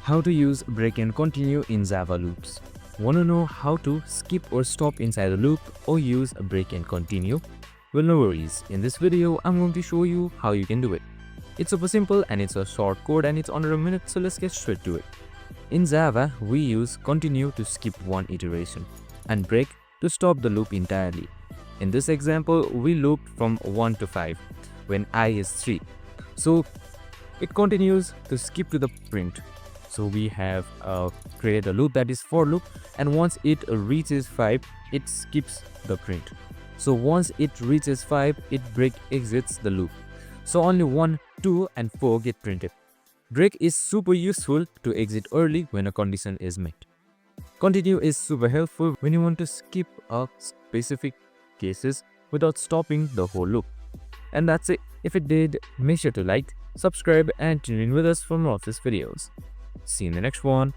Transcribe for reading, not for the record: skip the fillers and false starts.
How to use break and continue in Java loops. Want to know how to skip or stop inside a loop or use a break and continue? Well, no worries. In this video, I'm going to show you how you can do it. It's super simple and it's a short code and it's under a minute, so let's get straight to it. In Java, we use continue to skip one iteration and break to stop the loop entirely. In this example, we looped from 1 to 5 when I is 3. So it continues to skip to the print. So we have created a loop that is for loop, and once it reaches 5, it skips the print. So once it reaches 5, it break exits the loop. So only 1, 2 and 4 get printed. Break is super useful to exit early when a condition is met. Continue is super helpful when you want to skip a specific cases without stopping the whole loop. And that's it. If it did, make sure to like, subscribe and tune in with us for more of these videos. See you in the next one.